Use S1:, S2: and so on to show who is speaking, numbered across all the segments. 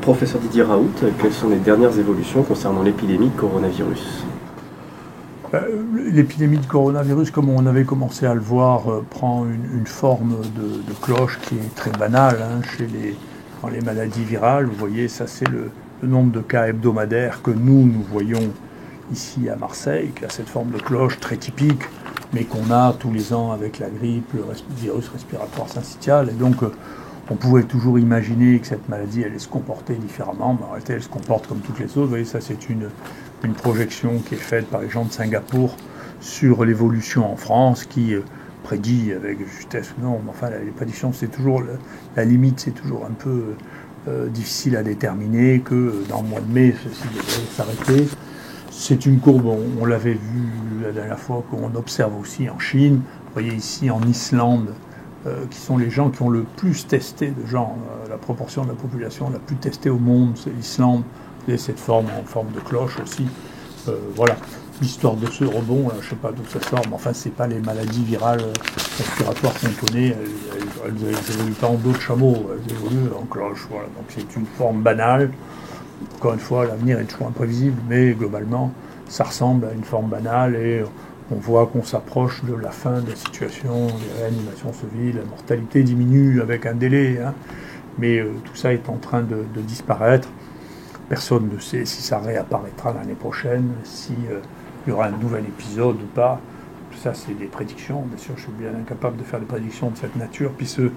S1: Professeur Didier Raoult, quelles sont les dernières évolutions concernant l'épidémie de coronavirus?
S2: L'épidémie de coronavirus, comme on avait commencé à le voir, prend une forme de cloche qui est très banale dans les maladies virales. Vous voyez, ça c'est le nombre de cas hebdomadaires que nous voyons ici à Marseille, qui a cette forme de cloche très typique, mais qu'on a tous les ans avec la grippe, le virus respiratoire syncytial. Et donc, on pouvait toujours imaginer que cette maladie allait se comporter différemment, mais en réalité, elle se comporte comme toutes les autres. Vous voyez, ça c'est une projection qui est faite par les gens de Singapour sur l'évolution en France, qui prédit avec justesse ou non, mais enfin les prédictions, c'est toujours la limite, c'est toujours un peu difficile à déterminer, que dans le mois de mai, ceci devrait s'arrêter. C'est une courbe, on l'avait vu la dernière fois, qu'on observe aussi en Chine. Vous voyez ici en Islande, qui sont les gens qui ont le plus testé de gens, la proportion de la population la plus testée au monde, c'est l'Islande. Et cette forme en forme de cloche aussi. Voilà. L'histoire de ce rebond, là, je ne sais pas d'où ça sort, mais enfin, ce n'est pas les maladies virales respiratoires qu'on connaît. Elles n'évoluent pas en dos de chameau, elles évoluent en cloche. Voilà. Donc c'est une forme banale. Encore une fois, l'avenir est toujours imprévisible, mais globalement, ça ressemble à une forme banale et on voit qu'on s'approche de la fin de la situation, les réanimations se vident, la mortalité diminue avec un délai, hein, mais tout ça est en train de disparaître. Personne ne sait si ça réapparaîtra l'année prochaine, si y aura un nouvel épisode ou pas. Tout ça, c'est des prédictions. Bien sûr, je suis bien incapable de faire des prédictions de cette nature, puisque le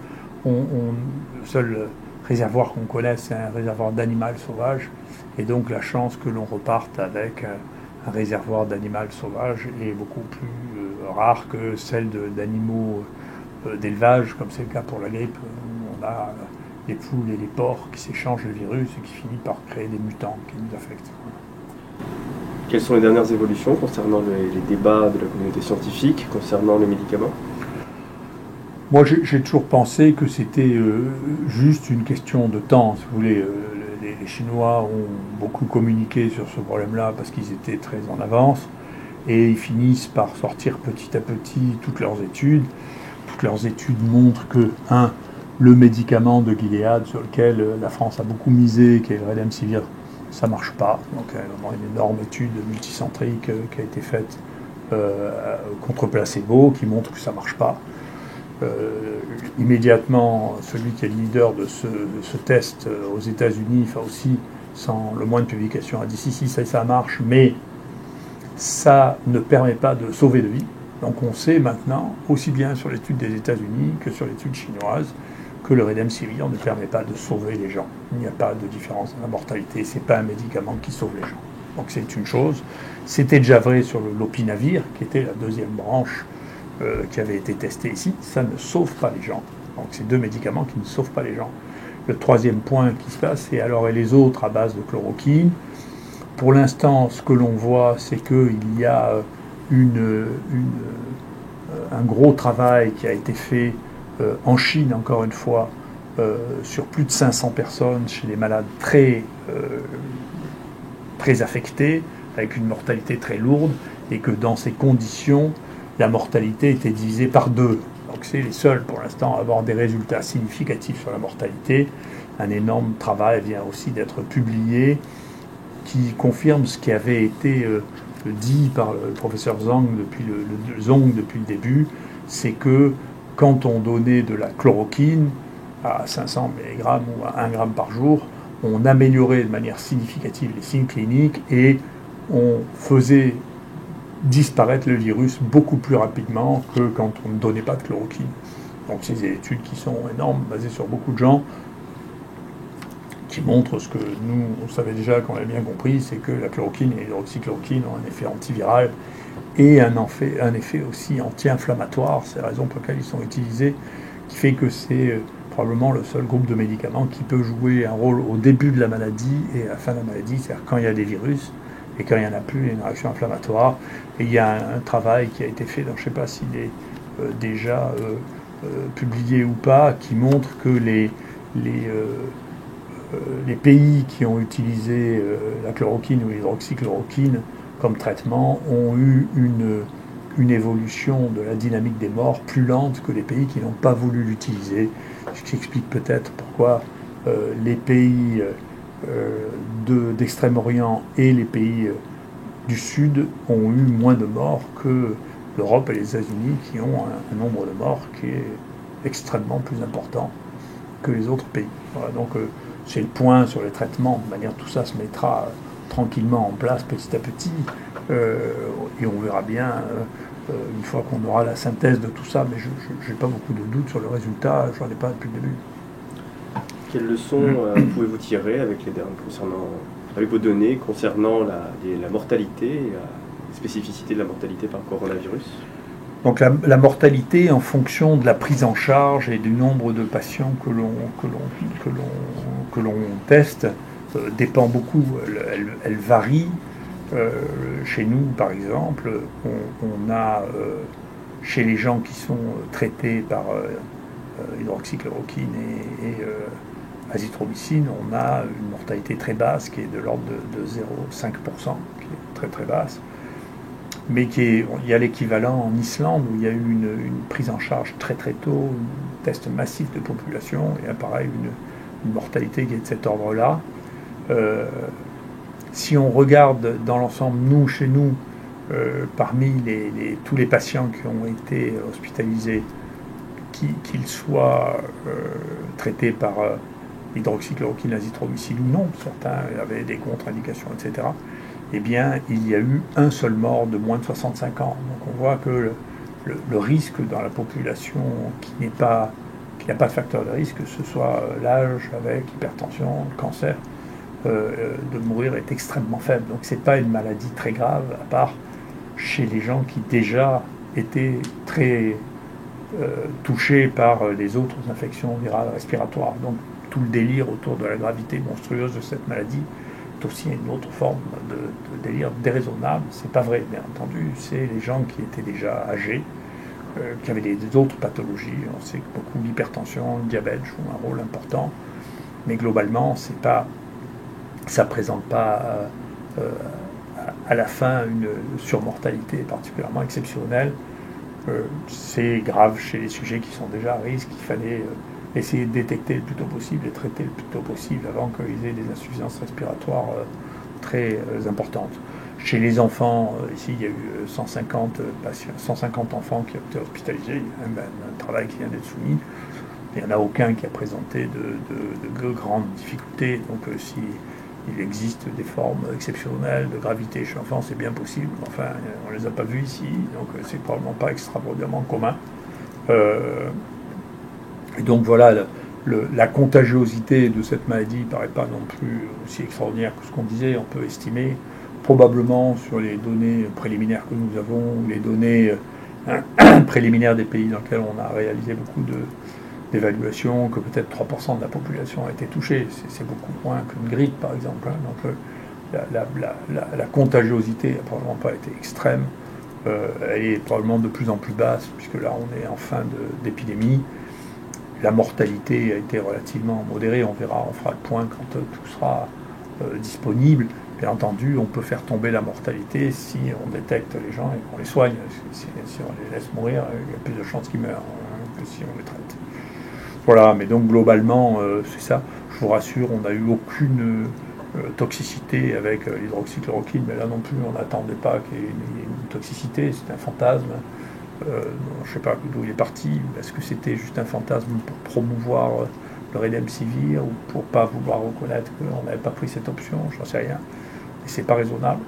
S2: seul réservoir qu'on connaisse, c'est un réservoir d'animal sauvage. Et donc, la chance que l'on reparte avec un réservoir d'animal sauvage est beaucoup plus rare que celle d'animaux d'élevage, comme c'est le cas pour la grippe, où on a les poules et les porcs qui s'échangent le virus et qui finissent par créer des mutants qui nous affectent.
S1: Quelles sont les dernières évolutions concernant les débats de la communauté scientifique, concernant les médicaments?
S2: Moi, j'ai toujours pensé que c'était juste une question de temps. Si vous voulez, les Chinois ont beaucoup communiqué sur ce problème-là parce qu'ils étaient très en avance et ils finissent par sortir petit à petit toutes leurs études. Toutes leurs études montrent que, le médicament de Gilead sur lequel la France a beaucoup misé, qui est le Redemsivir, ça ne marche pas. Donc il y a vraiment une énorme étude multicentrique qui a été faite contre placebo, qui montre que ça ne marche pas. Immédiatement, celui qui est le leader de ce test aux États-Unis, aussi sans le moins de publication, a dit si ça marche, mais ça ne permet pas de sauver de vie. Donc on sait maintenant, aussi bien sur l'étude des États-Unis que sur l'étude chinoise, que le Redemsivir ne permet pas de sauver les gens. Il n'y a pas de différence dans la mortalité, ce n'est pas un médicament qui sauve les gens. Donc c'est une chose. C'était déjà vrai sur le lopinavir, qui était la deuxième branche qui avait été testée ici. Ça ne sauve pas les gens. Donc c'est deux médicaments qui ne sauvent pas les gens. Le troisième point qui se passe, c'est alors et les autres à base de chloroquine. Pour l'instant, ce que l'on voit, c'est qu'il y a un gros travail qui a été fait en Chine, encore une fois, sur plus de 500 personnes, chez des malades très affectés, avec une mortalité très lourde, et que dans ces conditions, la mortalité était divisée par 2. Donc c'est les seuls, pour l'instant, à avoir des résultats significatifs sur la mortalité. Un énorme travail vient aussi d'être publié, qui confirme ce qui avait été dit par le professeur Zhang depuis le début, c'est que quand on donnait de la chloroquine à 500 mg ou à 1 g par jour, on améliorait de manière significative les signes cliniques et on faisait disparaître le virus beaucoup plus rapidement que quand on ne donnait pas de chloroquine. Donc c'est des études qui sont énormes, basées sur beaucoup de gens, qui montrent ce que nous, on savait déjà, qu'on avait bien compris, c'est que la chloroquine et l'hydroxychloroquine ont un effet antiviral et un effet aussi anti-inflammatoire. C'est la raison pour laquelle ils sont utilisés, qui fait que c'est probablement le seul groupe de médicaments qui peut jouer un rôle au début de la maladie et à la fin de la maladie, c'est-à-dire quand il y a des virus et quand il n'y en a plus, il y a une réaction inflammatoire. Et il y a un travail qui a été fait, donc je ne sais pas s'il est déjà publié ou pas, qui montre que les pays qui ont utilisé la chloroquine ou l'hydroxychloroquine comme traitement ont eu une évolution de la dynamique des morts plus lente que les pays qui n'ont pas voulu l'utiliser, ce qui explique peut-être pourquoi les pays d'Extrême-Orient et les pays du Sud ont eu moins de morts que l'Europe et les États-Unis, qui ont un nombre de morts qui est extrêmement plus important que les autres pays. Voilà, donc c'est le point sur les traitements. De manière, tout ça se mettra tranquillement en place petit à petit, et on verra bien une fois qu'on aura la synthèse de tout ça, mais je n'ai pas beaucoup de doutes sur le résultat, je n'en ai pas depuis le début.
S1: Quelles leçons pouvez-vous tirer avec vos données concernant la mortalité et la spécificité de la mortalité par coronavirus?
S2: Donc la mortalité en fonction de la prise en charge et du nombre de patients que l'on teste dépend beaucoup, elle varie. Chez nous, par exemple, on a chez les gens qui sont traités par hydroxychloroquine et azithromycine, on a une mortalité très basse qui est de l'ordre de 0,5%, qui est très très basse. Mais il y a l'équivalent en Islande où il y a eu une prise en charge très très tôt, un test massif de population, et pareil, une mortalité qui est de cet ordre-là. Si on regarde dans l'ensemble, chez nous, parmi tous les patients qui ont été hospitalisés, qu'ils soient traités par hydroxychloroquine, azithromycine ou non, certains avaient des contre-indications, etc., eh bien, il y a eu un seul mort de moins de 65 ans. Donc on voit que le risque dans la population qui n'a pas de facteur de risque, que ce soit l'âge avec hypertension, cancer, de mourir est extrêmement faible. Donc c'est pas une maladie très grave, à part chez les gens qui déjà étaient très touchés par les autres infections virales respiratoires. Donc tout le délire autour de la gravité monstrueuse de cette maladie est aussi une autre forme de délire déraisonnable. C'est pas vrai, bien entendu. C'est les gens qui étaient déjà âgés, qui avaient des autres pathologies. On sait que beaucoup d'hypertension, le diabète jouent un rôle important, mais globalement, ça ne présente pas à la fin une surmortalité particulièrement exceptionnelle. C'est grave chez les sujets qui sont déjà à risque. Il fallait essayer de détecter le plus tôt possible et traiter le plus tôt possible avant qu'ils aient des insuffisances respiratoires très importantes. Chez les enfants, ici il y a eu 150 patients, 150 enfants qui ont été hospitalisés. Il y a même un travail qui vient d'être soumis. Il n'y en a aucun qui a présenté de grandes difficultés. Donc si il existe des formes exceptionnelles de gravité chez l'enfant, c'est bien possible. Enfin, on ne les a pas vues ici, donc c'est probablement pas extraordinairement commun. Et donc voilà, la contagiosité de cette maladie ne paraît pas non plus aussi extraordinaire que ce qu'on disait. On peut estimer probablement sur les données préliminaires que nous avons, ou les données préliminaires des pays dans lesquels on a réalisé beaucoup d'évaluations, que peut-être 3% de la population a été touchée. C'est beaucoup moins qu'une grippe, par exemple. Donc la contagiosité n'a probablement pas été extrême. Elle est probablement de plus en plus basse, puisque là, on est en fin d'épidémie. La mortalité a été relativement modérée. On verra, on fera le point quand tout sera disponible. Bien entendu, on peut faire tomber la mortalité si on détecte les gens et qu'on les soigne. Si on les laisse mourir, il y a plus de chances qu'ils meurent que si on les traite. Voilà, mais donc globalement, c'est ça. Je vous rassure, on n'a eu aucune toxicité avec l'hydroxychloroquine, mais là non plus, on n'attendait pas qu'il y ait une toxicité, c'est un fantasme. Je ne sais pas d'où il est parti. Est-ce que c'était juste un fantasme pour promouvoir le Remdesivir ou pour ne pas vouloir reconnaître qu'on n'avait pas pris cette option? Je n'en sais rien. Et c'est pas raisonnable.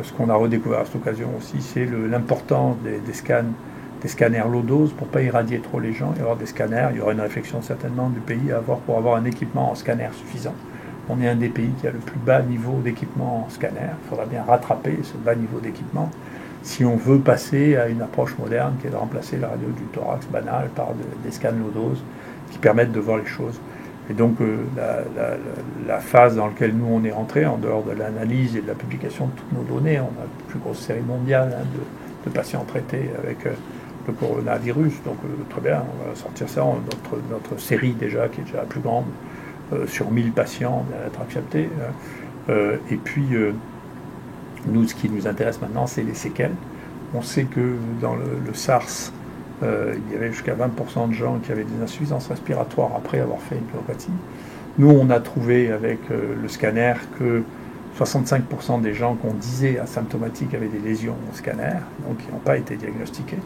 S2: Ce qu'on a redécouvert à cette occasion aussi, c'est l'importance des scanners low dose pour ne pas irradier trop les gens et avoir des scanners. Il y aura une réflexion certainement du pays à avoir pour avoir un équipement en scanner suffisant. On est un des pays qui a le plus bas niveau d'équipement en scanner. Il faudra bien rattraper ce bas niveau d'équipement si on veut passer à une approche moderne qui est de remplacer la radio du thorax banale par des scans low dose qui permettent de voir les choses. Et donc la phase dans laquelle nous on est rentré, en dehors de l'analyse et de la publication de toutes nos données, on a la plus grosse série mondiale de patients traités avec le coronavirus. Donc très bien, on va sortir ça, notre série déjà, qui est déjà la plus grande, sur 1000 patients vient d'être acceptée. Et puis, nous, ce qui nous intéresse maintenant, c'est les séquelles. On sait que dans le SARS, il y avait jusqu'à 20% de gens qui avaient des insuffisances respiratoires après avoir fait une pyopathie. Nous, on a trouvé avec le scanner que 65% des gens qu'on disait asymptomatiques avaient des lésions au scanner, donc qui n'ont pas été diagnostiqués.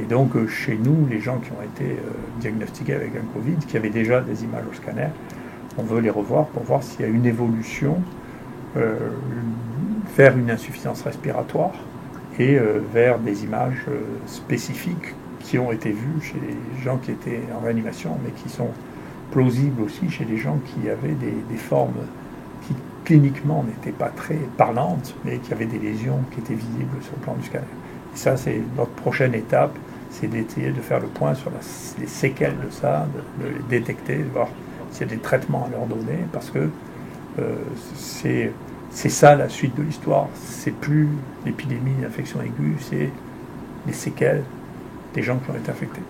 S2: Et donc, chez nous, les gens qui ont été diagnostiqués avec un Covid, qui avaient déjà des images au scanner, on veut les revoir pour voir s'il y a une évolution vers une insuffisance respiratoire et vers des images spécifiques qui ont été vues chez les gens qui étaient en réanimation, mais qui sont plausibles aussi chez les gens qui avaient des formes qui cliniquement n'étaient pas très parlantes, mais qui avaient des lésions qui étaient visibles sur le plan du scanner. Et ça, c'est notre prochaine étape, c'est d'essayer de faire le point sur les séquelles de ça, de les détecter, de voir s'il y a des traitements à leur donner, parce que c'est ça la suite de l'histoire. C'est plus l'épidémie d'infection aiguë, c'est les séquelles des gens qui ont été infectés.